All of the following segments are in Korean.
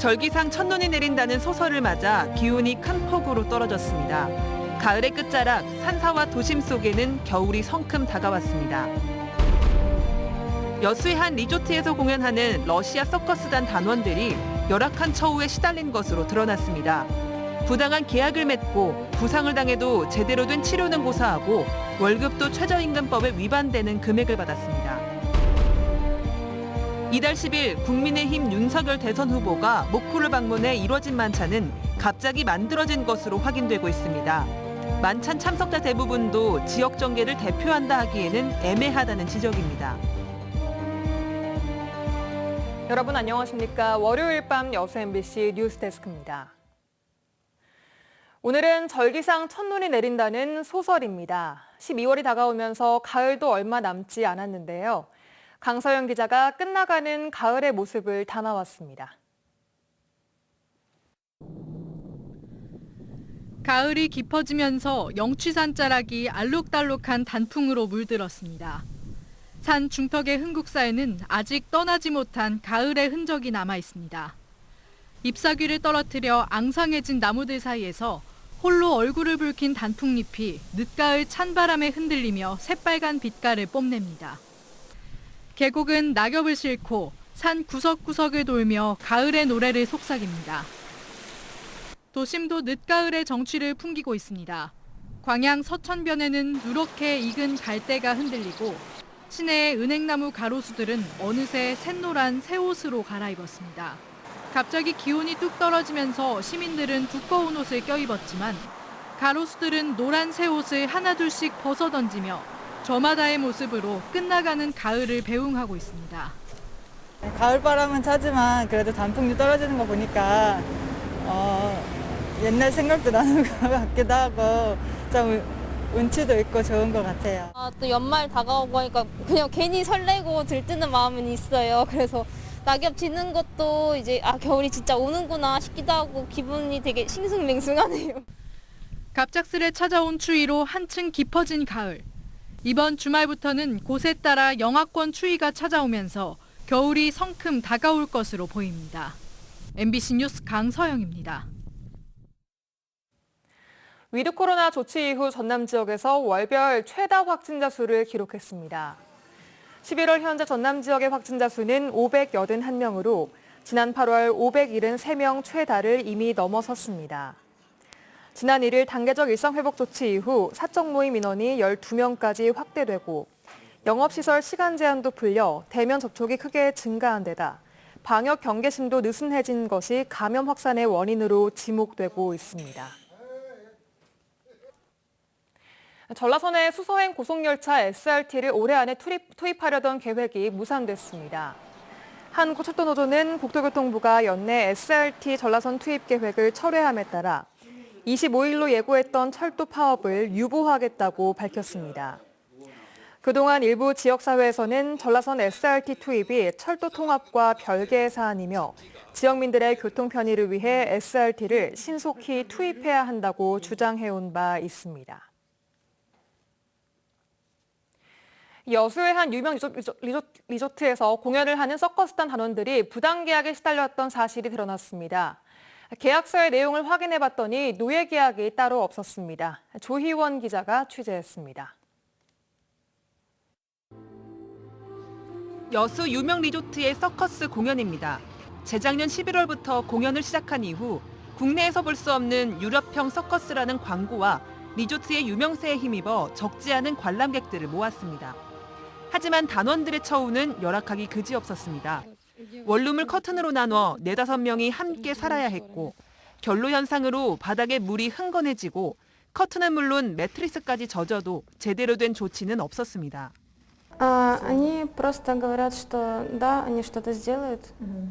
절기상 첫눈이 내린다는 소설을 맞아 기온이 큰 폭으로 떨어졌습니다. 가을의 끝자락, 산사와 도심 속에는 겨울이 성큼 다가왔습니다. 여수의 한 리조트에서 공연하는 러시아 서커스단 단원들이 열악한 처우에 시달린 것으로 드러났습니다. 부당한 계약을 맺고 부상을 당해도 제대로 된 치료는 고사하고 월급도 최저임금법에 위반되는 금액을 받았습니다. 이달 10일 국민의힘 윤석열 대선 후보가 목포를 방문해 이뤄진 만찬은 갑자기 만들어진 것으로 확인되고 있습니다. 만찬 참석자 대부분도 지역 정계를 대표한다 하기에는 애매하다는 지적입니다. 여러분 안녕하십니까? 월요일 밤 여수 MBC 뉴스데스크입니다. 오늘은 절기상 첫눈이 내린다는 소설입니다. 12월이 다가오면서 가을도 얼마 남지 않았는데요. 강서영 기자가 끝나가는 가을의 모습을 담아왔습니다. 가을이 깊어지면서 영취산 자락이 알록달록한 단풍으로 물들었습니다. 산 중턱의 흥국사에는 아직 떠나지 못한 가을의 흔적이 남아 있습니다. 잎사귀를 떨어뜨려 앙상해진 나무들 사이에서 홀로 얼굴을 붉힌 단풍잎이 늦가을 찬바람에 흔들리며 새빨간 빛깔을 뽐냅니다. 계곡은 낙엽을 싣고 산 구석구석을 돌며 가을의 노래를 속삭입니다. 도심도 늦가을의 정취를 풍기고 있습니다. 광양 서천변에는 누렇게 익은 갈대가 흔들리고 시내의 은행나무 가로수들은 어느새 샛노란 새 옷으로 갈아입었습니다. 갑자기 기온이 뚝 떨어지면서 시민들은 두꺼운 옷을 껴입었지만 가로수들은 노란 새 옷을 하나둘씩 벗어던지며 저마다의 모습으로 끝나가는 가을을 배웅하고 있습니다. 가을바람은 차지만 그래도 단풍이 떨어지는 거 보니까 옛날 생각도 나는 것 같기도 하고 좀 운치도 있고 좋은 것 같아요. 또 연말 다가오고 하니까 그냥 괜히 설레고 들뜨는 마음은 있어요. 그래서 낙엽 지는 것도 이제 겨울이 진짜 오는구나 싶기도 하고 기분이 되게 싱숭맹숭하네요. 갑작스레 찾아온 추위로 한층 깊어진 가을. 이번 주말부터는 곳에 따라 영하권 추위가 찾아오면서 겨울이 성큼 다가올 것으로 보입니다. MBC 뉴스 강서영입니다. 위드 코로나 조치 이후 전남 지역에서 월별 최다 확진자 수를 기록했습니다. 11월 현재 전남 지역의 확진자 수는 581명으로 지난 8월 573명 최다를 이미 넘어섰습니다. 지난 1일 단계적 일상회복 조치 이후 사적 모임 인원이 12명까지 확대되고 영업시설 시간 제한도 풀려 대면 접촉이 크게 증가한 데다 방역 경계심도 느슨해진 것이 감염 확산의 원인으로 지목되고 있습니다. 전라선의 수서행 고속열차 SRT를 올해 안에 투입하려던 계획이 무산됐습니다. 한고속도노조는 국토교통부가 연내 SRT 전라선 투입 계획을 철회함에 따라 25일로 예고했던 철도 파업을 유보하겠다고 밝혔습니다. 그동안 일부 지역사회에서는 전라선 SRT 투입이 철도 통합과 별개의 사안이며 지역민들의 교통 편의를 위해 SRT를 신속히 투입해야 한다고 주장해온 바 있습니다. 여수의 한 유명 리조트에서 공연을 하는 서커스단 단원들이 부당 계약에 시달렸던 사실이 드러났습니다. 계약서의 내용을 확인해봤더니 노예 계약이 따로 없었습니다. 조희원 기자가 취재했습니다. 여수 유명 리조트의 서커스 공연입니다. 재작년 11월부터 공연을 시작한 이후 국내에서 볼 수 없는 유럽형 서커스라는 광고와 리조트의 유명세에 힘입어 적지 않은 관람객들을 모았습니다. 하지만 단원들의 처우는 열악하기 그지없었습니다. 원룸을 커튼으로 나눠 4-5명이 함께 살아야 했고 결로 현상으로 바닥에 물이 흥건해지고 커튼은 물론 매트리스까지 젖어도 제대로 된 조치는 없었습니다. Они просто говорят, что да, они что-то сделают,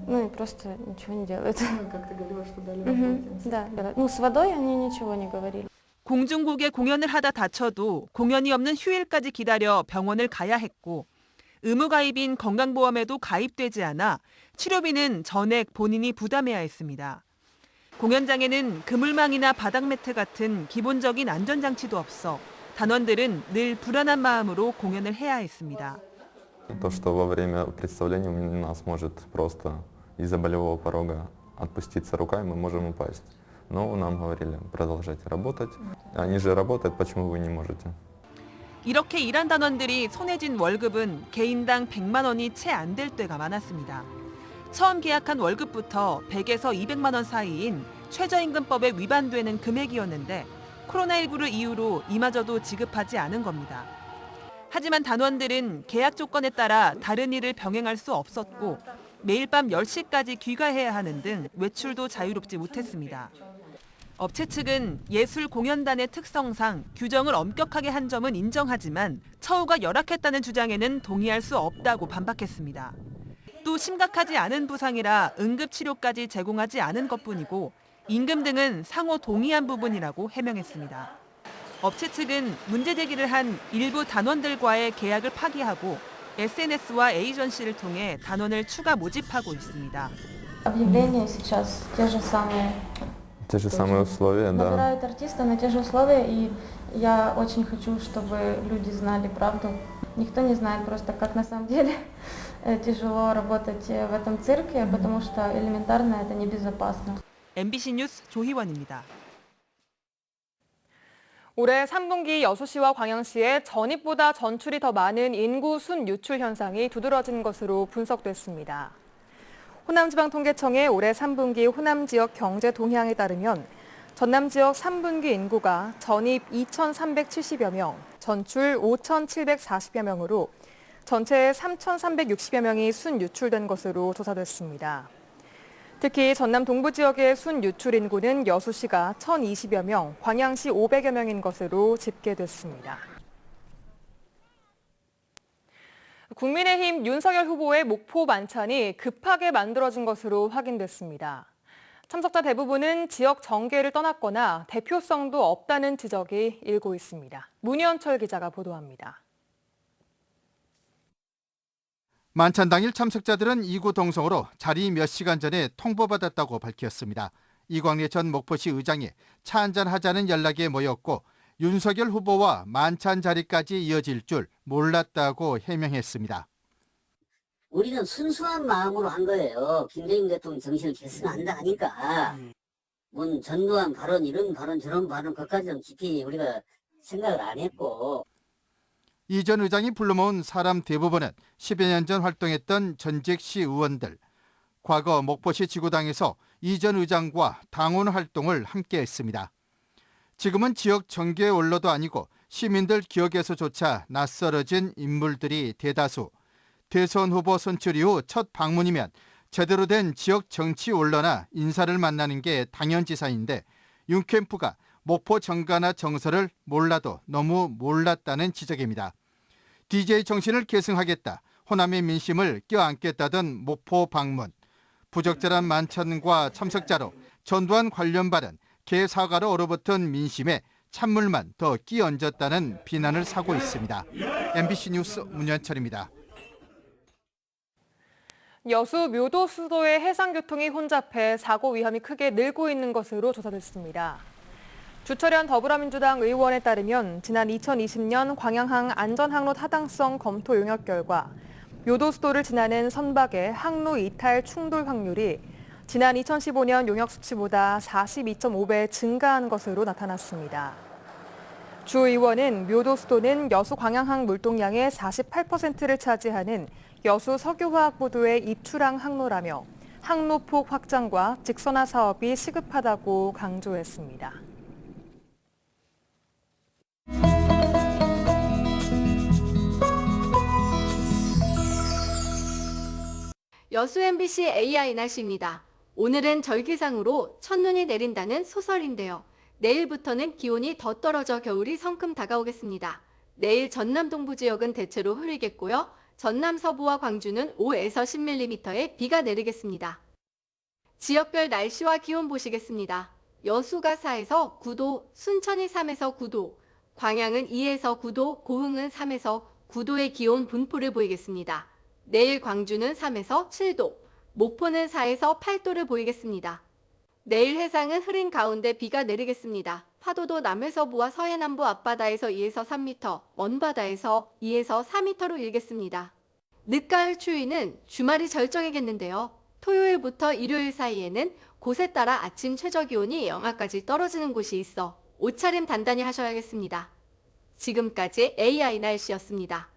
ну и просто ничего не делают. Как ты говорила, что дали работу. Да, ну с водой они ничего не говорили. 공중곡에 공연을 하다 다쳐도 공연이 없는 휴일까지 기다려 병원을 가야 했고 의무 가입인 건강보험에도 가입되지 않아 치료비는 전액 본인이 부담해야 했습니다. 공연장에는 그물망이나 바닥 매트 같은 기본적인 안전장치도 없어 단원들은 늘 불안한 마음으로 공연을 해야 했습니다. То, что во время представления у нас может просто из-за болевого порога отпуститься руками, мы можем упасть. Но нам говорили, продолжайте работать. Они же работают, почему вы не можете? 이렇게 일한 단원들이 손에 쥔 월급은 개인당 100만 원이 채 안 될 때가 많았습니다. 처음 계약한 월급부터 100에서 200만 원 사이인 최저임금법에 위반되는 금액이었는데 코로나19를 이유로 이마저도 지급하지 않은 겁니다. 하지만 단원들은 계약 조건에 따라 다른 일을 병행할 수 없었고 매일 밤 10시까지 귀가해야 하는 등 외출도 자유롭지 못했습니다. 업체 측은 예술 공연단의 특성상 규정을 엄격하게 한 점은 인정하지만 처우가 열악했다는 주장에는 동의할 수 없다고 반박했습니다. 또 심각하지 않은 부상이라 응급치료까지 제공하지 않은 것뿐이고 임금 등은 상호 동의한 부분이라고 해명했습니다. 업체 측은 문제 제기를 한 일부 단원들과의 계약을 파기하고 SNS와 에이전시를 통해 단원을 추가 모집하고 있습니다. Объявления сейчас те же самые. Те же самые условия, да. Набирают артиста на те же условия, и я очень хочу, чтобы люди знали правду. Никто не знает просто, как на самом деле тяжело работать в этом цирке, потому что элементарно это небезопасно. MBC 뉴스 조희원입니다. 올해 3분기 여수시와 광양시에 전입보다 전출이 더 많은 인구 순유출 현상이 두드러진 것으로 분석됐습니다. 호남지방통계청의 올해 3분기 호남 지역 경제 동향에 따르면 전남 지역 3분기 인구가 전입 2,370여 명, 전출 5,740여 명으로 전체 3,360여 명이 순유출된 것으로 조사됐습니다. 특히 전남 동부 지역의 순유출 인구는 여수시가 1,020여 명, 광양시 500여 명인 것으로 집계됐습니다. 국민의힘 윤석열 후보의 목포 만찬이 급하게 만들어진 것으로 확인됐습니다. 참석자 대부분은 지역 정계를 떠났거나 대표성도 없다는 지적이 일고 있습니다. 문현철 기자가 보도합니다. 만찬 당일 참석자들은 이구동성으로 자리 몇 시간 전에 통보받았다고 밝혔습니다. 이광래 전 목포시 의장이 차 한잔 하자는 연락에 모였고 윤석열 후보와 만찬 자리까지 이어질 줄 몰랐다고 해명했습니다. 우리는 순수한 마음으로 한 거예요. 김대중 대통령 정신을 계승한다 하니까 뭔 전두환 발언, 이런 발언, 저런 발언 그것까지는 깊이 우리가 생각을 안 했고. 이 전 의장이 불러 모은 사람 대부분은 10여 년 전 활동했던 전직 시의원들. 과거 목포시 지구당에서 이 전 의장과 당원 활동을 함께 했습니다. 지금은 지역 정계의 원로도 아니고 시민들 기억에서조차 낯설어진 인물들이 대다수. 대선 후보 선출 이후 첫 방문이면 제대로 된 지역 정치 원로나 인사를 만나는 게 당연지사인데 윤 캠프가 목포 정가나 정서를 몰라도 너무 몰랐다는 지적입니다. DJ 정신을 계승하겠다, 호남의 민심을 껴안겠다던 목포 방문. 부적절한 만찬과 참석자로 전두환 관련 발언, 개사과로 얼어붙은 민심에 찬물만 더 끼얹었다는 비난을 사고 있습니다. MBC 뉴스 문현철입니다. 여수 묘도 수도의 해상교통이 혼잡해 사고 위험이 크게 늘고 있는 것으로 조사됐습니다. 주철현 더불어민주당 의원에 따르면 지난 2020년 광양항 안전항로 타당성 검토 용역 결과 묘도 수도를 지나는 선박의 항로 이탈 충돌 확률이 지난 2015년 용역 수치보다 42.5배 증가한 것으로 나타났습니다. 주 의원은 묘도 수도는 여수 광양항 물동량의 48%를 차지하는 여수 석유화학부두의 입출항 항로라며 항로폭 확장과 직선화 사업이 시급하다고 강조했습니다. 여수 MBC AI 날씨입니다. 오늘은 절기상으로 첫눈이 내린다는 소설인데요. 내일부터는 기온이 더 떨어져 겨울이 성큼 다가오겠습니다. 내일 전남 동부 지역은 대체로 흐리겠고요. 전남 서부와 광주는 5에서 10mm의 비가 내리겠습니다. 지역별 날씨와 기온 보시겠습니다. 여수가 4에서 9도, 순천이 3에서 9도, 광양은 2에서 9도, 고흥은 3에서 9도의 기온 분포를 보이겠습니다. 내일 광주는 3에서 7도, 목포는 4에서 8도를 보이겠습니다. 내일 해상은 흐린 가운데 비가 내리겠습니다. 파도도 남해서부와 서해남부 앞바다에서 2에서 3m, 먼바다에서 2에서 4m로 일겠습니다. 늦가을 추위는 주말이 절정이겠는데요. 토요일부터 일요일 사이에는 곳에 따라 아침 최저기온이 영하까지 떨어지는 곳이 있어 옷차림 단단히 하셔야겠습니다. 지금까지 AI 날씨였습니다.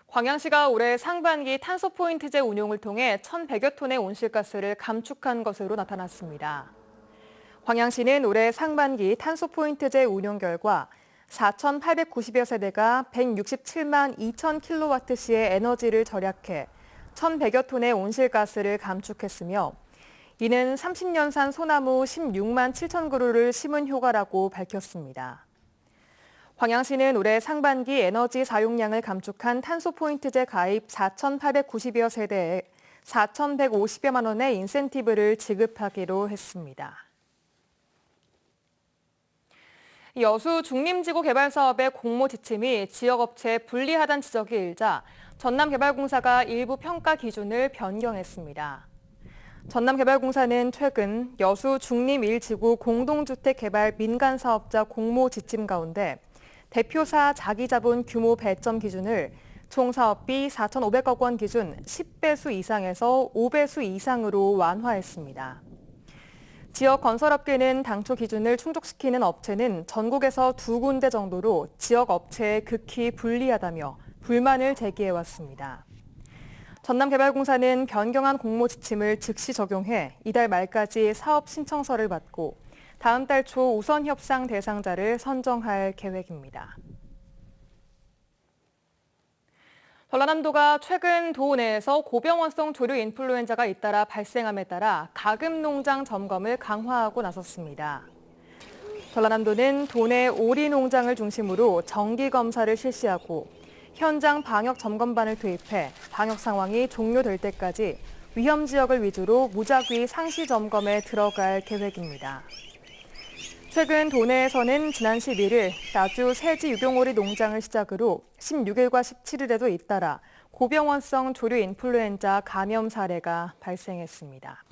광양시가 올해 상반기 탄소포인트제 운용을 통해 1,100여 톤의 온실가스를 감축한 것으로 나타났습니다. 광양시는 올해 상반기 탄소포인트제 운용 결과 4,890여 세대가 167만 2천 킬로와트시의 에너지를 절약해 1,100여 톤의 온실가스를 감축했으며 이는 30년산 소나무 16만 7천 그루를 심은 효과라고 밝혔습니다. 광양시는 올해 상반기 에너지 사용량을 감축한 탄소포인트제 가입 4,890여 세대에 4,150여만 원의 인센티브를 지급하기로 했습니다. 여수 중림지구 개발 사업의 공모 지침이 지역업체에 불리하다는 지적이 일자 전남개발공사가 일부 평가 기준을 변경했습니다. 전남개발공사는 최근 여수 중림 1지구 공동주택 개발 민간사업자 공모 지침 가운데 대표사 자기자본 규모 배점 기준을 총 사업비 4,500억 원 기준 10배수 이상에서 5배수 이상으로 완화했습니다. 지역 건설업계는 당초 기준을 충족시키는 업체는 전국에서 2군데 정도로 지역 업체에 극히 불리하다며 불만을 제기해왔습니다. 전남개발공사는 변경한 공모 지침을 즉시 적용해 이달 말까지 사업 신청서를 받고 다음 달 초 우선 협상 대상자를 선정할 계획입니다. 전라남도가 최근 도 내에서 고병원성 조류 인플루엔자가 잇따라 발생함에 따라 가금 농장 점검을 강화하고 나섰습니다. 전라남도는 도내 오리 농장을 중심으로 정기 검사를 실시하고 현장 방역 점검반을 투입해 방역 상황이 종료될 때까지 위험 지역을 위주로 무작위 상시 점검에 들어갈 계획입니다. 최근 도내에서는 지난 11일 나주 세지 유병오리 농장을 시작으로 16일과 17일에도 잇따라 고병원성 조류 인플루엔자 감염 사례가 발생했습니다.